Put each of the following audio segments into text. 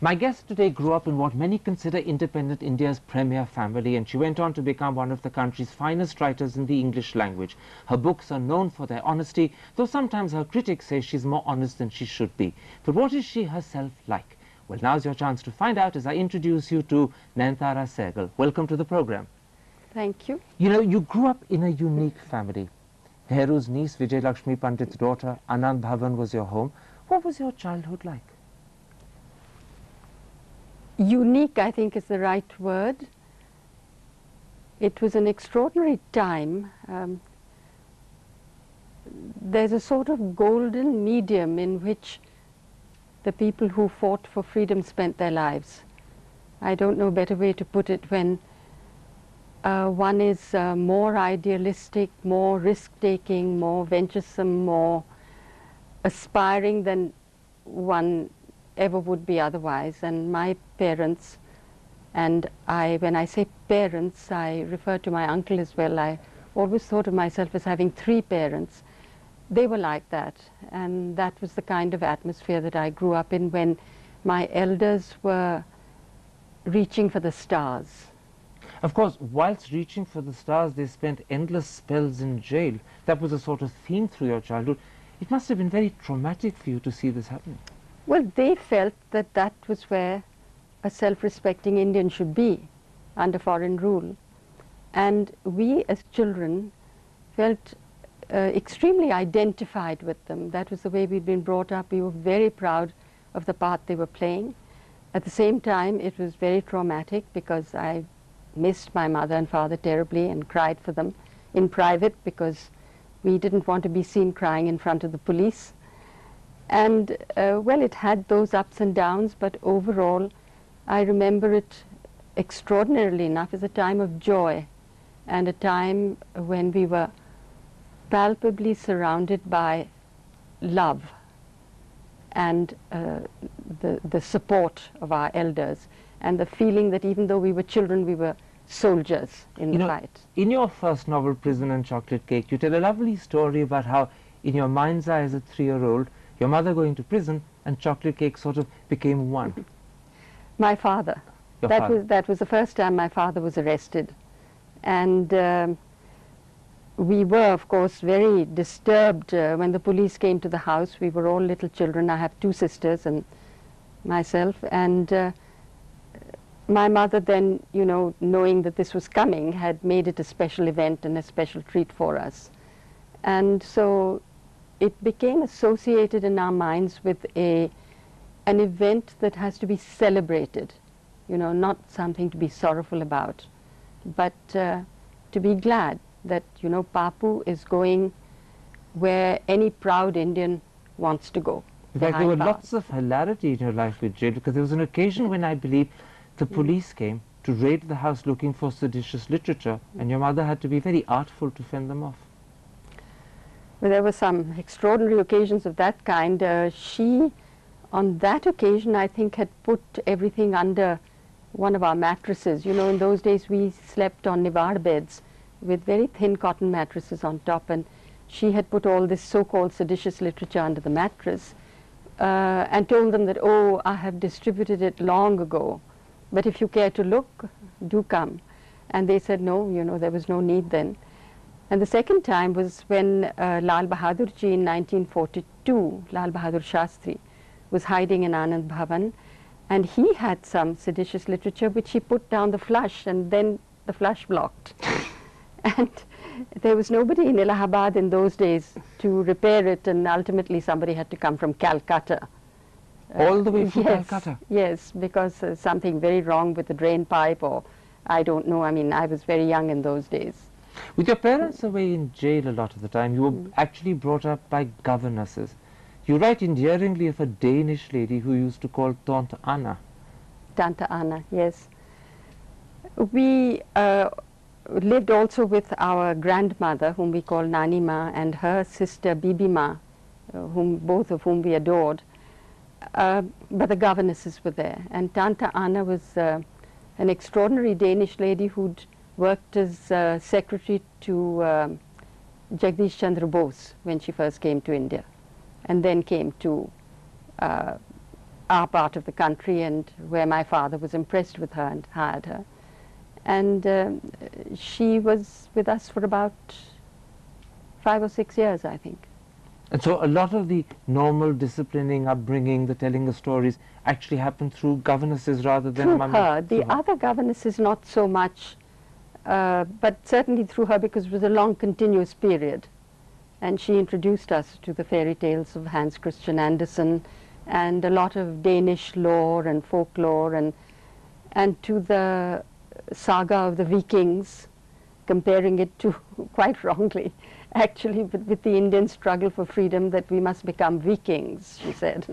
My guest today grew up in what many consider independent India's premier family, and she went on to become one of the country's finest writers in the English language. Her books are known for their honesty, though sometimes her critics say she's more honest than she should be. But what is she herself like? Well, now's your chance to find out as I introduce you to Nayantara Sahgal. Welcome to the program. Thank you. You know, you grew up in a unique family. Nehru's niece, Vijay Lakshmi Pandit's daughter, Anand Bhavan was your home. What was your childhood like? Unique, I think, is the right word. It was an extraordinary time. There's a sort of golden medium in which the people who fought for freedom spent their lives. I don't know a better way to put it, when one is more idealistic, more risk-taking, more venturesome, more aspiring than one ever would be otherwise. And my parents, and when I say parents, I refer to my uncle as well. I always thought of myself as having three parents. They were like that, and that was the kind of atmosphere that I grew up in, when my elders were reaching for the stars. Of course, whilst reaching for the stars, they spent endless spells in jail. That was a sort of theme through your childhood. It must have been very traumatic for you to see this happening. Well, they felt that that was where a self-respecting Indian should be, under foreign rule. And we as children felt extremely identified with them. That was the way we'd been brought up. We were very proud of the part they were playing. At the same time, it was very traumatic, because I missed my mother and father terribly and cried for them in private, because we didn't want to be seen crying in front of the police. And well, it had those ups and downs, but overall I remember it extraordinarily enough as a time of joy, and a time when we were palpably surrounded by love and the support of our elders, and the feeling that even though we were children, we were soldiers in the fight. In your first novel, Prison and Chocolate Cake, you tell a lovely story about how, in your mind's eye as a 3-year-old, your mother going to prison and chocolate cake sort of became one. My father. That was the first time my father was arrested. And we were, of course, very disturbed when the police came to the house. We were all little children. I have 2 sisters and myself. And my mother then, you know, knowing that this was coming, had made it a special event and a special treat for us. And so it became associated in our minds with an event that has to be celebrated, you know, not something to be sorrowful about, but to be glad that, you know, Papu is going where any proud Indian wants to go. In fact, there were lots of hilarity in your life with jail, because there was an occasion when I believe the police came to raid the house looking for seditious literature, and your mother had to be very artful to fend them off. Well, there were some extraordinary occasions of that kind. She, on that occasion, I think, had put everything under one of our mattresses. You know, in those days we slept on Nivar beds with very thin cotton mattresses on top, and she had put all this so-called seditious literature under the mattress and told them that, oh, I have distributed it long ago, but if you care to look, do come. And they said no, you know, there was no need then. And the second time was when Lal Bahadur ji in 1942, Lal Bahadur Shastri, was hiding in Anand Bhavan, and he had some seditious literature which he put down the flush, and then the flush blocked. And there was nobody in Allahabad in those days to repair it, and ultimately somebody had to come from Calcutta. All the way from Calcutta? Yes, because something very wrong with the drain pipe, or I don't know. I mean, I was very young in those days. With your parents away in jail a lot of the time, you were actually brought up by governesses. You write endearingly of a Danish lady who used to call Tante Anna. Tante Anna, yes. We lived also with our grandmother, whom we call Nani Ma, and her sister Bibi Ma, both of whom we adored. But the governesses were there. And Tante Anna was an extraordinary Danish lady who'd worked as secretary to Jagdish Chandra Bose when she first came to India, and then came to our part of the country, and where my father was impressed with her and hired her. And she was with us for about 5 or 6 years, I think. And so a lot of the normal disciplining, upbringing, the telling of stories actually happened through governesses rather than through mummy? her. The other governesses not so much, but certainly through her, because it was a long continuous period. And she introduced us to the fairy tales of Hans Christian Andersen and a lot of Danish lore and folklore, and to the saga of the Vikings, comparing it to, quite wrongly, actually, with the Indian struggle for freedom, that we must become Vikings, she said.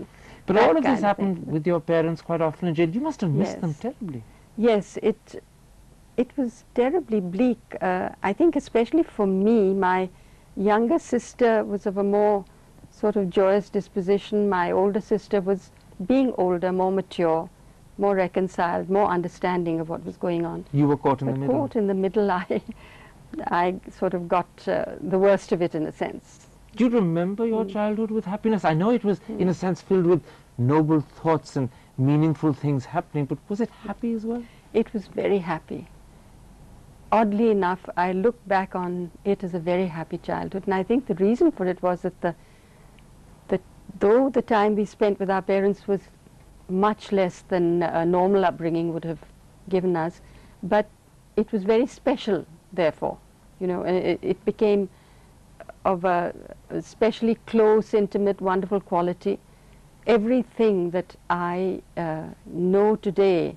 But That all of this kind of happened thing. with your parents quite often in jail. You must have missed them Yes. terribly. Yes, it was terribly bleak. I think especially for me, my younger sister was of a more sort of joyous disposition. My older sister was, being older, more mature, more reconciled, more understanding of what was going on. You were caught in But the middle. caught in the middle, I sort of got the worst of it, in a sense. Do you remember your childhood with happiness? I know it was, in a sense, filled with noble thoughts and meaningful things happening, but was it happy as well? It was very happy. Oddly enough, I look back on it as a very happy childhood, and I think the reason for it was that though the time we spent with our parents was much less than a normal upbringing would have given us, but it was very special, therefore. You know, and it became of a especially close, intimate, wonderful quality. Everything that I know today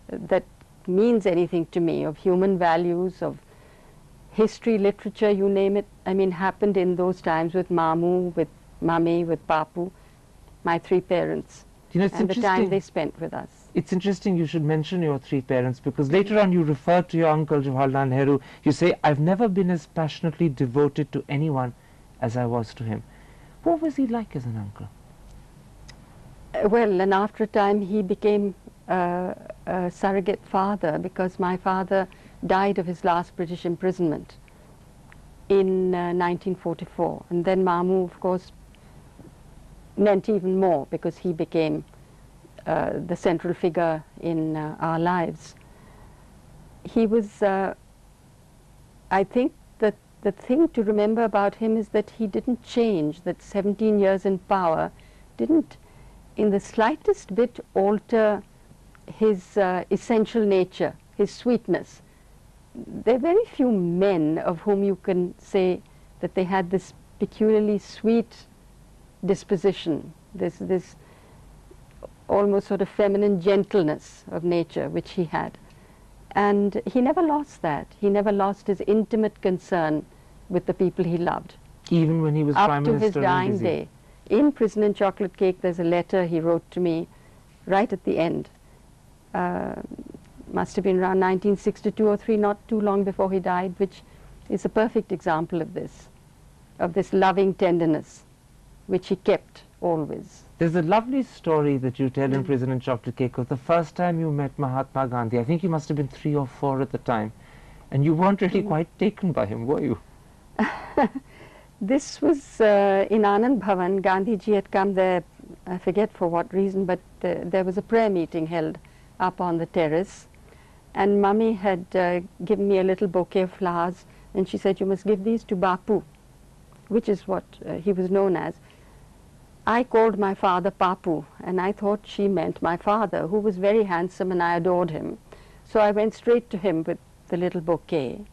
that means anything to me, of human values, of history, literature, you name it, I mean, happened in those times with Mamu, with Mummy, with Papu, my 3 parents, You know, it's and the interesting. time they spent with us. It's interesting you should mention your 3 parents, because later on you refer to your uncle Jawaharlal Nehru. You say, "I've never been as passionately devoted to anyone as I was to him." What was he like as an uncle? Well, and after a time he became a surrogate father, because my father died of his last British imprisonment in 1944. And then Mamu, of course, meant even more, because he became the central figure in our lives. He was, I think that the thing to remember about him is that he didn't change, that 17 years in power didn't in the slightest bit alter his essential nature, his sweetness. There are very few men of whom you can say that they had this peculiarly sweet disposition, this almost sort of feminine gentleness of nature which he had. And he never lost that. He never lost his intimate concern with the people he loved. Even when he was Up Prime to his Minister and dying busy. day. In Prison and Chocolate Cake, there's a letter he wrote to me right at the end. Must have been around 1962 or 3, not too long before he died, which is a perfect example of this loving tenderness, which he kept always. There's a lovely story that you tell in Prison and Chocolate Cake of the first time you met Mahatma Gandhi. I think you must have been 3 or 4 at the time. And you weren't really quite taken by him, were you? This was in Anand Bhavan. Gandhiji had come there, I forget for what reason, but there was a prayer meeting held up on the terrace. And Mummy had given me a little bouquet of flowers, and she said, "You must give these to Bapu," which is what he was known as. I called my father Papu, and I thought she meant my father, who was very handsome, and I adored him. So I went straight to him with the little bouquet.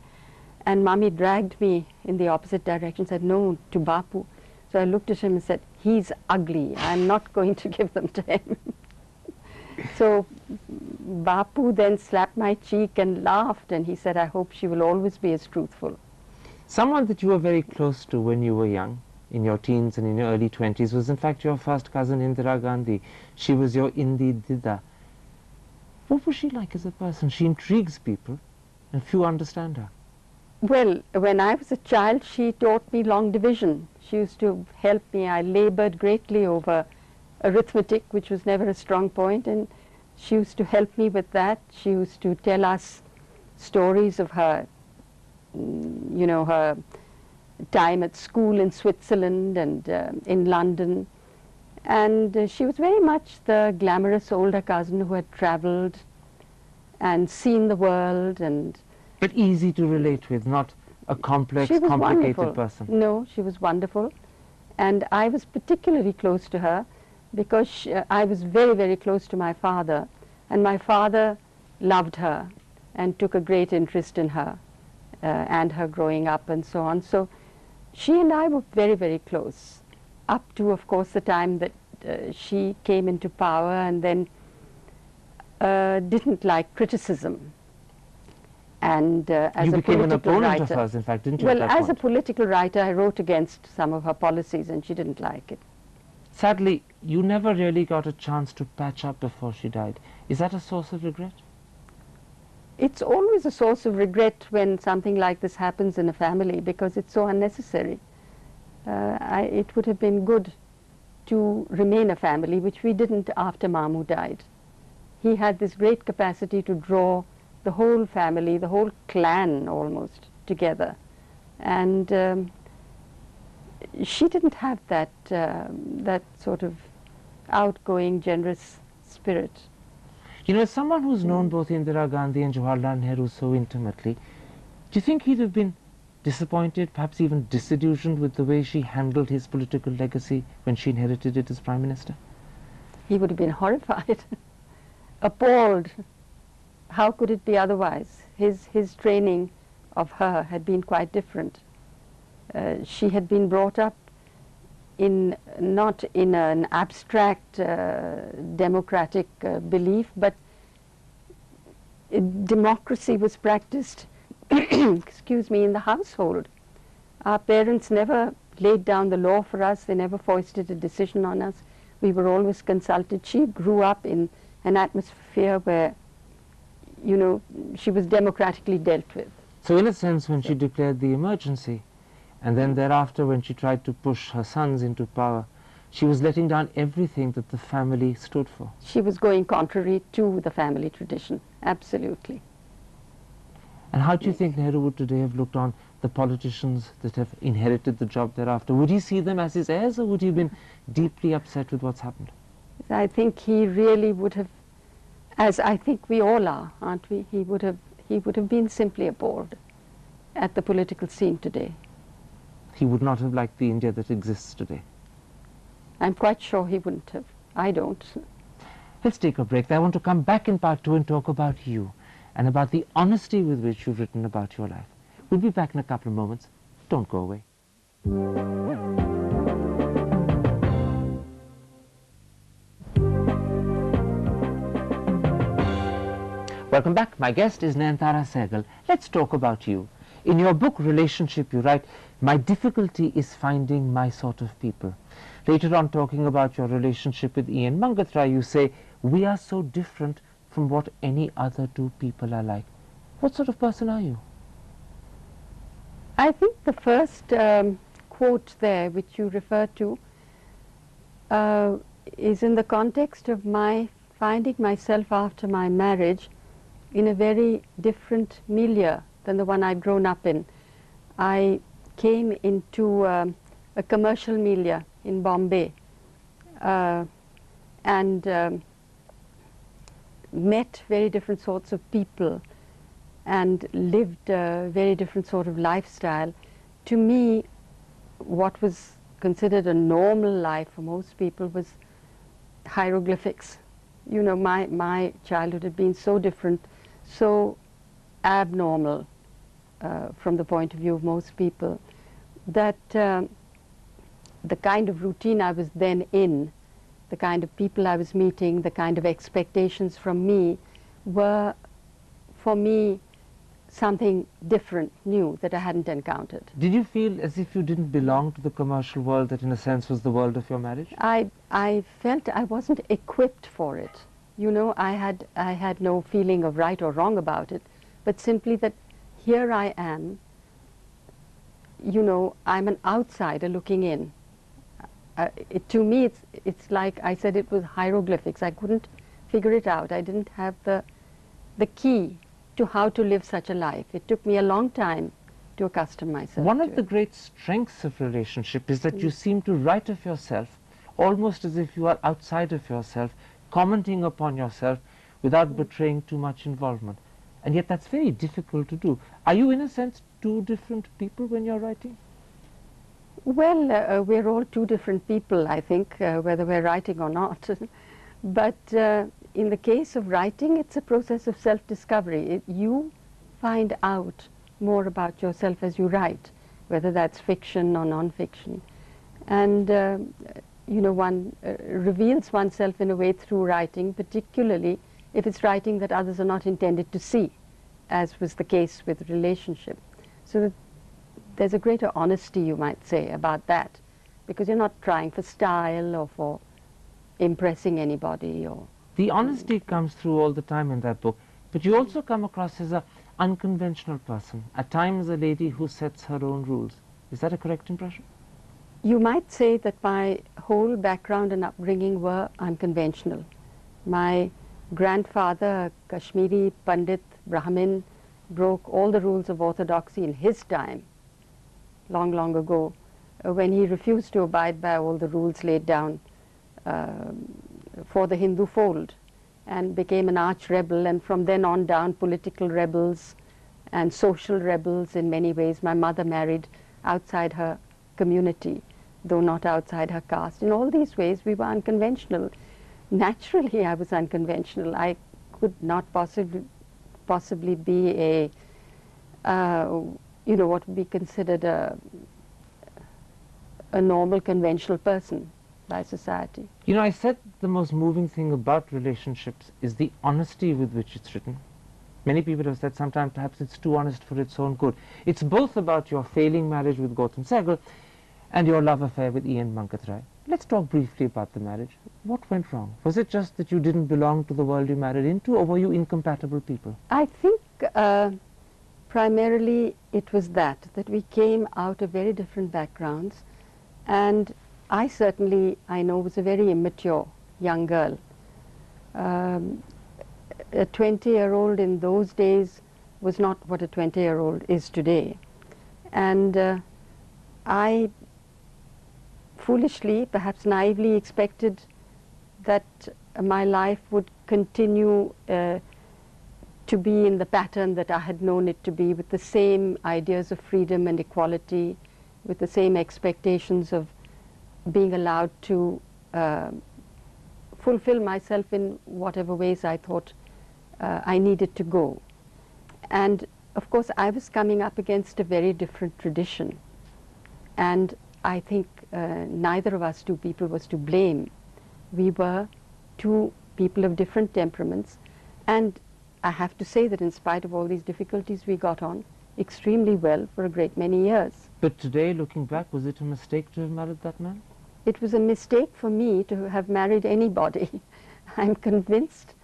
And Mummy dragged me in the opposite direction, said, "No, to Bapu." So I looked at him and said, "He's ugly. I'm not going to give them to him." So Bapu then slapped my cheek and laughed, and he said, "I hope she will always be as truthful." Someone that you were very close to when you were young, in your teens and in your early 20s, was in fact your first cousin Indira Gandhi. She was your Indi Dida. What was she like as a person? She intrigues people, and few understand her. Well, when I was a child, she taught me long division. She used to help me. I labored greatly over arithmetic, which was never a strong point, and she used to help me with that. She used to tell us stories of her, you know, her time at school in Switzerland and in London. And she was very much the glamorous older cousin who had traveled and seen the world. And but easy to relate with, not a complex, she was complicated wonderful. person. No, she was wonderful. And I was particularly close to her because I was very, very close to my father. And my father loved her and took a great interest in her and her growing up and so on. So she and I were very, very close, up to, of course, the time that she came into power and then didn't like criticism. And as you a became an political opponent writer, of hers, in fact, didn't you? well, at that as a point? political writer, I wrote against some of her policies, and she didn't like it. Sadly, you never really got a chance to patch up before she died. Is that a source of regret? It's always a source of regret when something like this happens in a family because it's so unnecessary. It would have been good to remain a family, which we didn't after Mamu died. He had this great capacity to draw the whole family, the whole clan almost, together. And she didn't have that, that sort of outgoing, generous spirit. You know, as someone who's known both Indira Gandhi and Jawaharlal Nehru so intimately, do you think he'd have been disappointed, perhaps even disillusioned with the way she handled his political legacy when she inherited it as Prime Minister? He would have been horrified, appalled. How could it be otherwise? His training of her had been quite different. She had been brought up in not in an abstract democratic belief, but democracy was practiced excuse me, in the household. Our parents never laid down the law for us. They never foisted a decision on us. We were always consulted. She grew up in an atmosphere where, you know, she was democratically dealt with. So in a sense, when she declared the emergency, and then thereafter when she tried to push her sons into power, she was letting down everything that the family stood for. She was going contrary to the family tradition, absolutely. And how do you think Nehru would today have looked on the politicians that have inherited the job thereafter? Would he see them as his heirs, or would he have been deeply upset with what's happened? I think he really would have, as I think we all are, aren't we? He would have been simply appalled at the political scene today. He would not have liked the India that exists today. I'm quite sure he wouldn't have. I don't. Let's take a break. I want to come back in part 2 and talk about you and about the honesty with which you've written about your life. We'll be back in a couple of moments. Don't go away. Welcome back. My guest is Nayantara Sahgal. Let's talk about you. In your book, Relationship, you write, "My difficulty is finding my sort of people." Later on, talking about your relationship with Ian Mangatra, you say, "We are so different from what any other two people are like." What sort of person are you? I think the first quote there, which you refer to, is in the context of my finding myself after my marriage in a very different milieu than the one I'd grown up in. I came into a commercial milieu in Bombay and met very different sorts of people and lived a very different sort of lifestyle. To me, what was considered a normal life for most people was hieroglyphics. You know, my childhood had been so different, so abnormal from the point of view of most people, that the kind of routine I was then in, the kind of people I was meeting, the kind of expectations from me were, for me, something different, new, that I hadn't encountered. Did you feel as if you didn't belong to the commercial world that in a sense was the world of your marriage? I felt I wasn't equipped for it. You know, I had no feeling of right or wrong about it, but simply that here I am, you know, I'm an outsider looking in. To me, it's like I said, it was hieroglyphics. I couldn't figure it out. I didn't have the key to how to live such a life. It took me a long time to accustom myself One to of the it. great strengths of relationship is that you seem to write of yourself almost as if you are outside of yourself, commenting upon yourself without betraying too much involvement. And yet that's very difficult to do. Are you, in a sense, two different people when you're writing? Well, we're all two different people, I think, whether we're writing or not. But in the case of writing, it's a process of self-discovery. You find out more about yourself as you write, whether that's fiction or non-fiction. And, you know, one reveals oneself in a way through writing, particularly if it's writing that others are not intended to see, as was the case with relationship. So that there's a greater honesty, you might say, about that, because you're not trying for style or for impressing anybody. Or The honesty comes through all the time in that book, but you also come across as an unconventional person, at times a lady who sets her own rules. Is that a correct impression? you might say that my whole background and upbringing were unconventional. My grandfather, a Kashmiri Pandit, Brahmin, broke all the rules of orthodoxy in his time, long, long ago, when he refused to abide by all the rules laid down for the Hindu fold, and became an arch rebel, and from then on down political rebels and social rebels in many ways. My mother married outside her community, though not outside her caste. In all these ways we were unconventional. Naturally I was unconventional. I could not possibly be a, you know, what would be considered a normal conventional person by society. You know, I said the most moving thing about relationships is the honesty with which it's written. Many people have said sometimes perhaps it's too honest for its own good. It's both about your failing marriage with Gautam Sahgal and your love affair with Ian Mankathrai. Let's talk briefly about the marriage. What went wrong? Was it just that you didn't belong to the world you married into, or were you incompatible people? I think primarily it was that we came out of very different backgrounds, and I certainly, I know, was a very immature young girl. A 20-year-old in those days was not what a 20-year-old is today. And I foolishly, perhaps naively, expected that my life would continue to be in the pattern that I had known it to be, with the same ideas of freedom and equality, with the same expectations of being allowed to fulfill myself in whatever ways I thought I needed to go. And of course I was coming up against a very different tradition, and I think neither of us two people was to blame. We were two people of different temperaments, and I have to say that in spite of all these difficulties we got on extremely well for a great many years. But today, looking back, was it a mistake to have married that man? It was a mistake for me to have married anybody. I'm convinced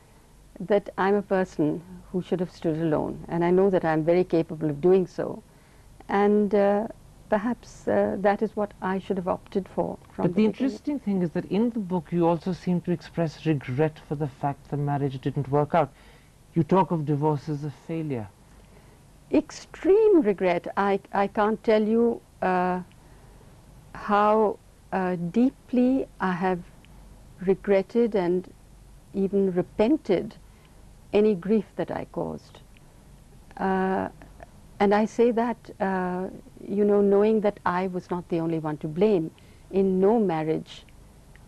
that I'm a person who should have stood alone, and I know that I'm very capable of doing so, and perhaps that is what I should have opted for from But the beginning. interesting thing is that in the book you also seem to express regret for the fact the marriage didn't work out. You talk of divorce as a failure. Extreme regret. I can't tell you how deeply I have regretted and even repented any grief that I caused. And I say that, you know, knowing that I was not the only one to blame. In no marriage,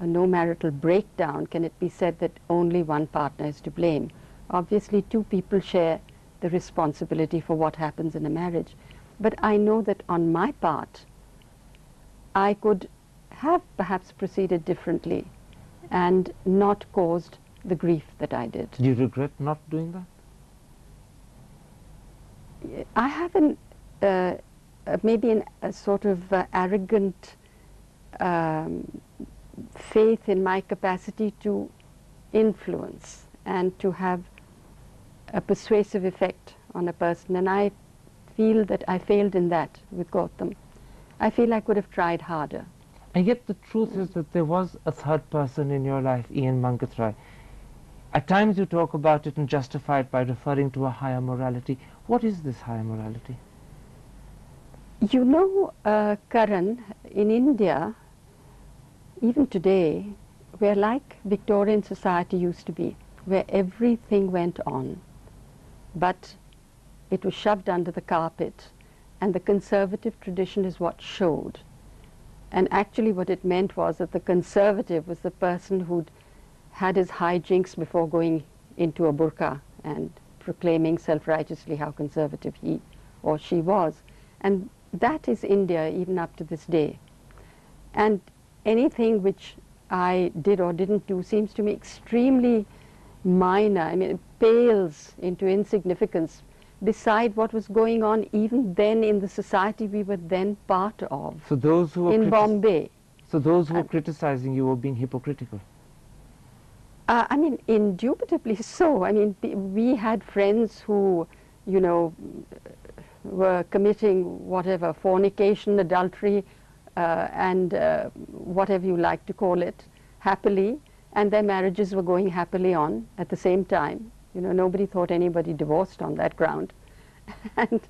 or no marital breakdown, can it be said that only one partner is to blame. Obviously, two people share the responsibility for what happens in a marriage. But I know that on my part, I could have perhaps proceeded differently and not caused the grief that I did. Do you regret not doing that? I have maybe a sort of arrogant faith in my capacity to influence and to have a persuasive effect on a person, and I feel that I failed in that with Gautam. I feel I could have tried harder. And yet the truth is that there was a third person in your life, Ian Mankathrai. At times you talk about it and justify it by referring to a higher morality. What is this higher morality? You know, Karan, in India, even today, we're like Victorian society used to be, where everything went on, but it was shoved under the carpet, and the conservative tradition is what showed. And actually what it meant was that the conservative was the person who'd had his hijinks before going into a burqa and proclaiming self-righteously how conservative he or she was. And that is India even up to this day. And anything which I did or didn't do seems to me extremely minor. I mean, it pales into insignificance beside what was going on even then in the society we were then part of. So those who were in Bombay. So those who were criticizing you were being hypocritical? I mean, indubitably so. I mean, we had friends who, you know, were committing whatever, fornication, adultery, and whatever you like to call it, happily, and their marriages were going happily on at the same time. You know, nobody thought anybody divorced on that ground. And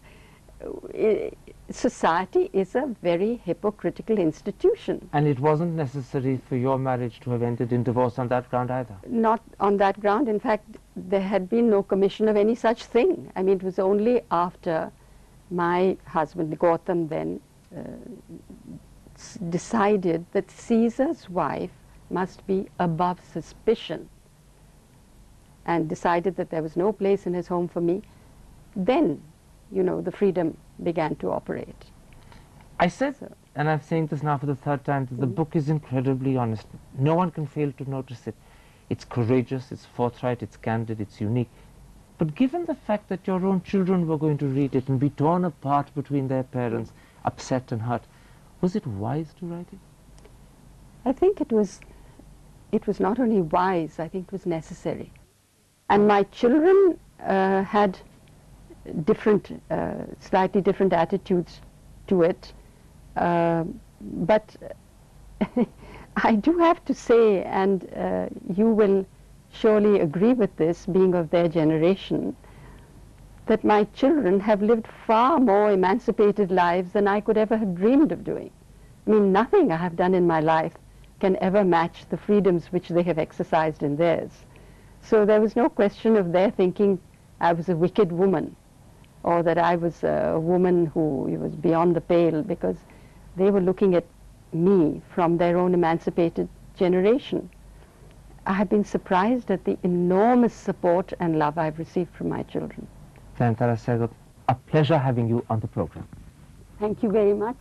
society is a very hypocritical institution. And it wasn't necessary for your marriage to have ended in divorce on that ground either? Not on that ground. In fact, there had been no commission of any such thing. I mean, it was only after my husband, Gautam, then decided that Caesar's wife must be above suspicion, and decided that there was no place in his home for me, then, you know, the freedom began to operate. I said, and I'm saying this now for the third time, that the book is incredibly honest. No one can fail to notice it. It's courageous, it's forthright, it's candid, it's unique. But given the fact that your own children were going to read it and be torn apart between their parents, upset and hurt, was it wise to write it? I think it was not only wise, I think it was necessary. And my children had different, slightly different attitudes to it. But I do have to say, and you will surely agree with this, being of their generation, that my children have lived far more emancipated lives than I could ever have dreamed of doing. I mean, nothing I have done in my life can ever match the freedoms which they have exercised in theirs. So there was no question of their thinking I was a wicked woman, or that I was a woman who was beyond the pale, because they were looking at me from their own emancipated generation. I have been surprised at the enormous support and love I've received from my children. Nayantara Sahgal, a pleasure having you on the program. Thank you very much.